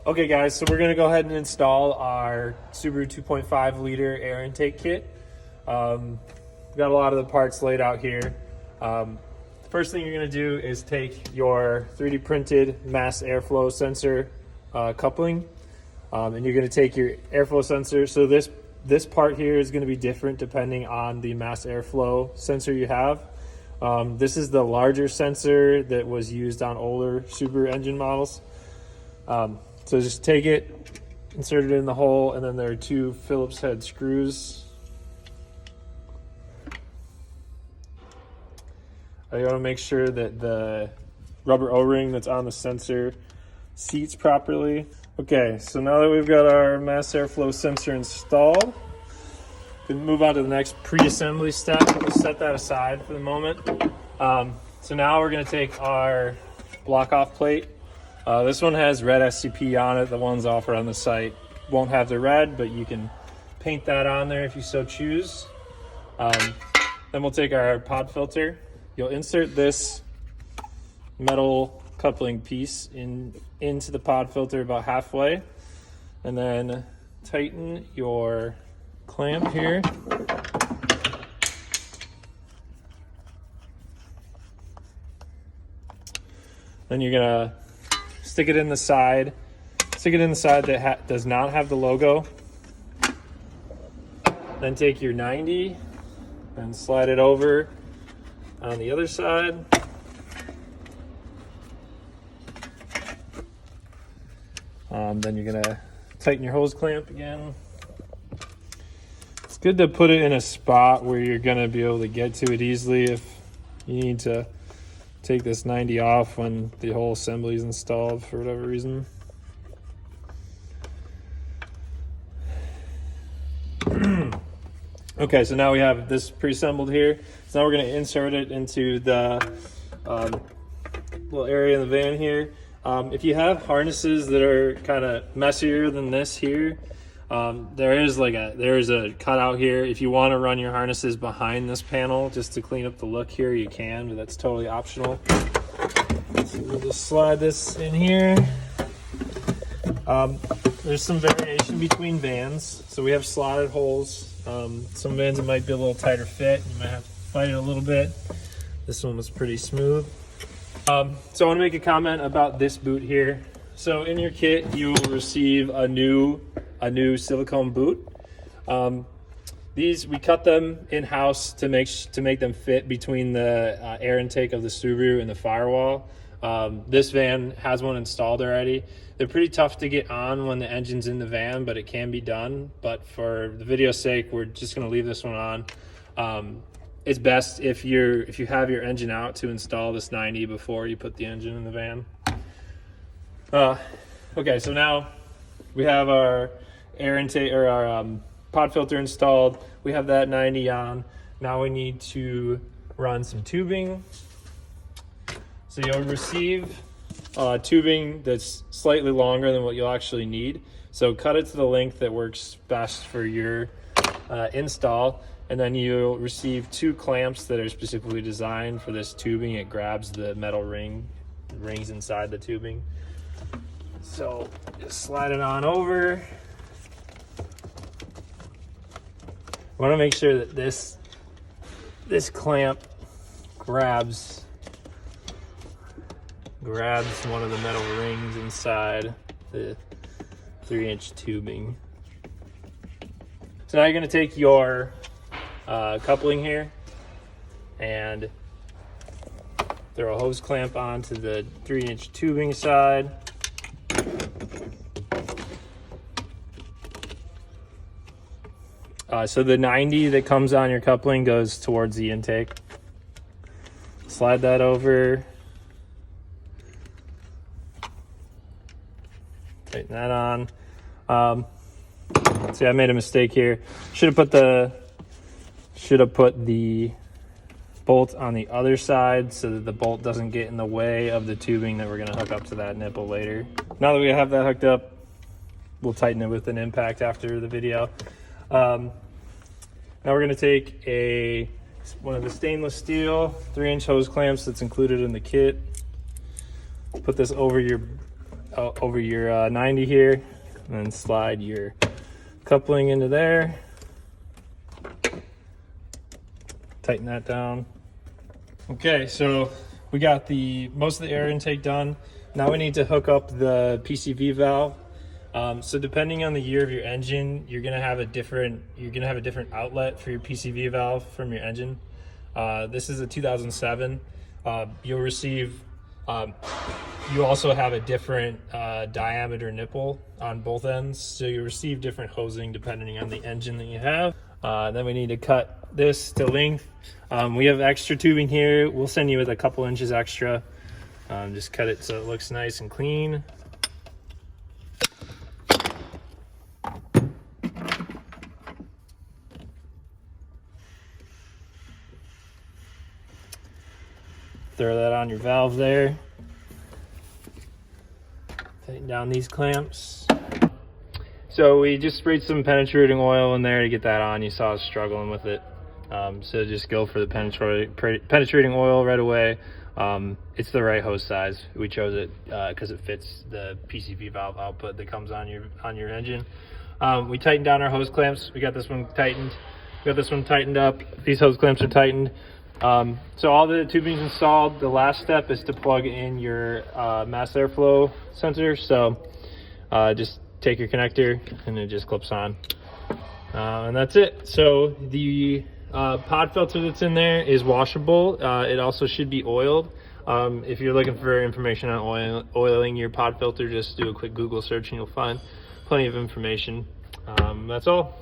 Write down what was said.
Okay guys, so we're gonna go ahead and install our Subaru 2.5 liter air intake kit. We've got a lot of the parts laid out here. The first thing you're gonna do is take your 3D printed mass airflow sensor coupling, and you're gonna take your airflow sensor. So this part here is gonna be different depending on the mass airflow sensor you have. This is the larger sensor that was used on older Subaru engine models. So just take it, insert it in the hole, and then there are two Phillips head screws. You want to make sure that the rubber O-ring that's on the sensor seats properly. Okay, so now that we've got our mass airflow sensor installed, we can move on to the next pre-assembly step. We'll set that aside for the moment. So now we're going to take our block-off plate. This one has red SCP on it. The ones offered on the site won't have the red, but you can paint that on there if you so choose. Then we'll take our pod filter. You'll insert this metal coupling piece into the pod filter about halfway, and then tighten your clamp here. Then you're gonna stick it in the side that does not have the logo. Then take your 90 and slide it over on the other side. Then you're gonna tighten your hose clamp again. It's good to put it in a spot where you're gonna be able to get to it easily if you need to take this 90 off when the whole assembly is installed for whatever reason. Okay, so now we have this pre-assembled here. So now we're going to insert it into the little area in the van here. If you have harnesses that are kind of messier than this here, there is a cutout here. If you want to run your harnesses behind this panel just to clean up the look here, you can, but that's totally optional. So we'll just slide this in here. There's some variation between vans. So we have slotted holes. Some vans it might be a little tighter fit. You might have to fight it a little bit. This one was pretty smooth. So I want to make a comment about this boot here. So in your kit, you will receive a new silicone boot. These we cut them in-house to make them fit between the air intake of the Subaru and the firewall. This van has one installed already. They're pretty tough to get on when the engine's in the van, but it can be done. But for the video's sake, we're just going to leave this one on. It's best if you have your engine out to install this 90 before you put the engine in the van. Okay, so now we have our air intake or our pod filter installed. We have that 90 on. Now we need to run some tubing. So you'll receive tubing that's slightly longer than what you'll actually need. So cut it to the length that works best for your install. And then you'll receive two clamps that are specifically designed for this tubing. It grabs the metal rings inside the tubing. So just slide it on over. I want to make sure that this clamp grabs one of the metal rings inside the 3-inch tubing. So now you're going to take your coupling here and throw a hose clamp onto the 3-inch tubing side. So the 90 that comes on your coupling goes towards the intake. Slide that over. Tighten that on. See, I made a mistake here. Should have put the bolt on the other side so that the bolt doesn't get in the way of the tubing that we're going to hook up to that nipple later. Now that we have that hooked up, we'll tighten it with an impact after the video. Now we're going to take one of the stainless steel 3-inch hose clamps that's included in the kit. Put this over your over your 90 here, and then slide your coupling into there. Tighten that down. Okay, so we got most of the air intake done. Now we need to hook up the PCV valve. So depending on the year of your engine, you're gonna have a different outlet for your PCV valve from your engine. This is a 2007. You'll receive. You also have a different diameter nipple on both ends, so you receive different hosing depending on the engine that you have. Then we need to cut this to length. We have extra tubing here. We'll send you with a couple inches extra. Just cut it so it looks nice and clean. Throw that on your valve there. Tighten down these clamps. So we just sprayed some penetrating oil in there to get that on. You saw us struggling with it. So just go for the penetrating oil right away. It's the right hose size. We chose it because it fits the PCV valve output that comes on your engine. We tightened down our hose clamps. We got this one tightened. We got this one tightened up. These hose clamps are tightened. So all the tubing's installed. The last step is to plug in your mass airflow sensor. So just take your connector and it just clips on. And that's it. So the pod filter that's in there is washable. It also should be oiled. If you're looking for information on oiling your pod filter, just do a quick Google search and you'll find plenty of information. That's all.